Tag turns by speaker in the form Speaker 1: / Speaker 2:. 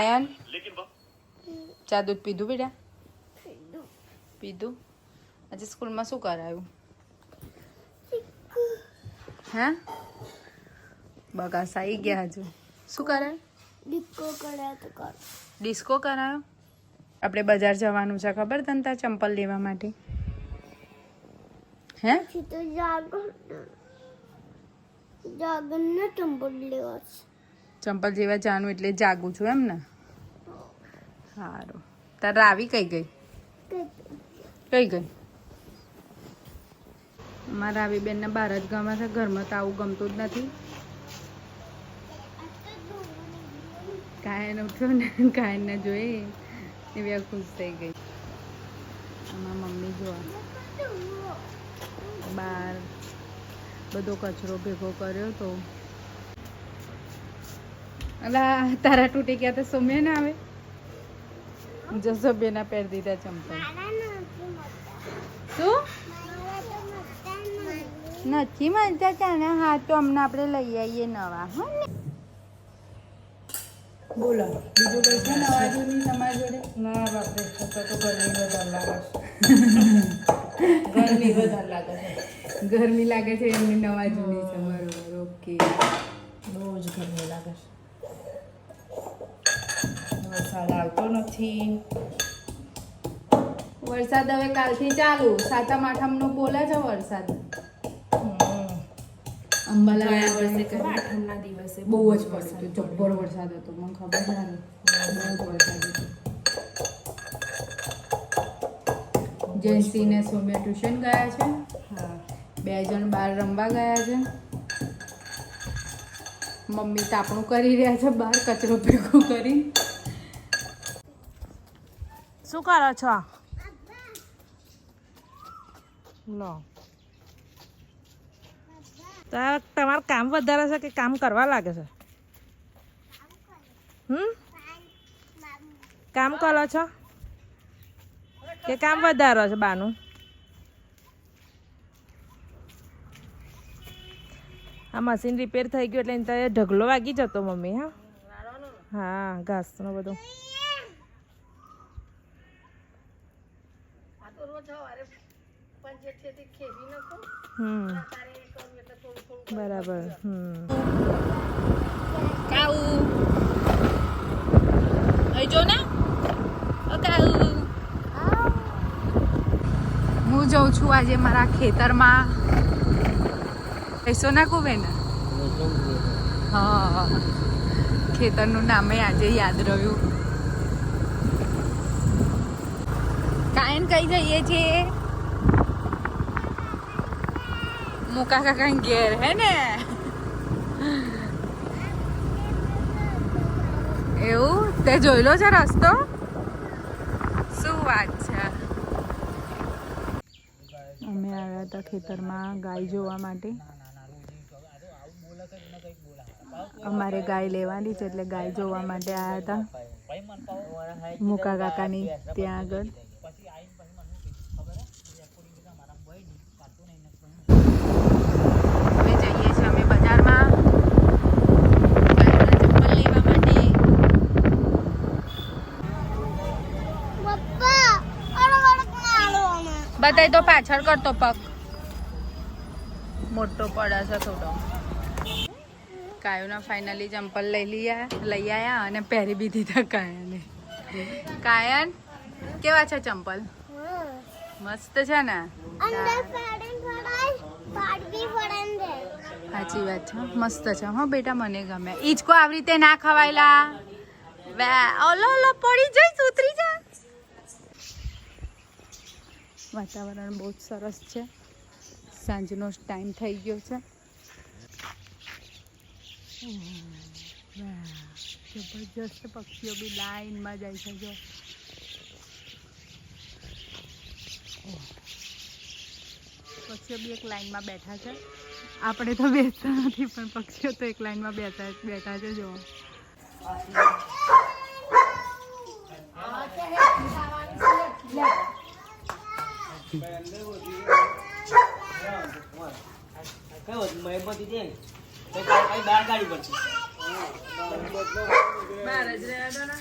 Speaker 1: Ion ચા દૂધ પીધું બેટા? પીધું. આજે સ્કૂલમાં શું કરાયું? હે બગાસ આવી ગયા હજુ. શું કરાયું? ડિસ્કો કરાયો. આપણે બજાર જવાનું છે ખબર તને તાર ચંપલ લેવા માટે? હે ચંપલ જેવા જાનું એટલે જાગું છું એમ ને? સારું. તાર રાવી કઈ ગઈ? કઈ ગઈ? મારા રાવી બેનને બહાર જ ગમે છે, ઘરમાં તો આવું ગમતું જ નથી. કાયન ઉઠ્યો ને કાયનને જોઈ એવી ખુશ થઈ ગઈ. આમાં મમ્મી જોવા બહાર બધો કચરો ભેગો કર્યો તો. અલા તારા તૂટી ગયા તો સોમ્યા ના આવે. જો સોમ્યાના પહેરી દીધા ચંપલ. શું નથી મળતા ચાને? હા તો અમને આપણે લઈ આવીએ નવા. હો ને બોલો બીજું કઈ છે નવા જૂની તમારી જોડે? ના બાપરે તો ગરમી વધારે લાગે છે. ગરમી વધારે લાગે છે. ગરમી લાગે છે એમની નવા જૂની છે. બરોબર ઓકે. બહુ જ ગરમી લાગે છે. વરસાદ આવતો નથી. વરસાદ હવે કાલથી ચાલુ. સાતમ આઠમનો બોલે છે વરસાદ. અંબાલા આઠમના દિવસે બહુ જ પડ્યો. જબ્બર વરસાદ હતો. મને ખબર નથી. બહુ વરસાદ હતો. જયસિંહ ને સોમ્યા ટ્યુશન ગયા છે. હા 2 જણ બહાર રમવા ગયા છે. મમ્મી તાપણું કરી રહ્યા છે બહાર કચરો ભેગો કરી. શું કરો છો? લો તમારું કામ વધારે છે કે કામ કરવા લાગે છે? કામ કરો છો કે કામ વધારો છે બાનું? આ મશીન રિપેર થઈ ગયું એટલે ત્યાં ઢગલો વાગી જતો મમ્મી. હા હા ઘાસનો બધો. બરાબર. કાઉ અહીં જો ને. હું જઉં છું આજે મારા ખેતરમાં. પૈસો નાખું બેન. હા ખેતરનું નામે આજે યાદ રહ્યું. કાયન કઈ જઈએ છીએ? મુકા કાકા ઘેર હે ને? એવું તે જોઈ લો છે રસ્તો? શું વાત છે. અમે આવ્યા હતા ખેતરમાં ગાય જોવા માટે. અમારે ગાય લેવાની છે એટલે ગાય જોવા માટે આવ્યા હતા મુકા કાકાની ત્યાં આગળ. હવે જઈએ છીએ અમે બજારમાં ચપ્પલ લેવા માટે. બતાય તો પાછળ કરતો પગ મોટો પડે છે થોડો. કાયોના ફાઇનલી ચંપલ લઈ આવ્યા અને પહેરી બી દીધા કાયને. કાયન કેવા છે ચંપલ? મસ્ત છે ને? સાચી વાત છે. મસ્ત છે હો બેટા, મને ગમે. ઈચકો આવી રીતે ના ખવાયલા. ઓલો ઓલો પડી જઈશ, ઉતરી જા. વાતાવરણ બહુ જ સરસ છે. સાંજનો ટાઈમ થઈ ગયો છે. જબરજસ્ત પક્ષીઓ બી લાઈનમાં જાય છે. જો પક્ષીઓ બી એક લાઈનમાં બેઠા છે. આપણે તો બેસતા નથી પણ પક્ષીઓ તો એક લાઈનમાં બેઠા છે. જો બહાર જ રહ્યા હતા ને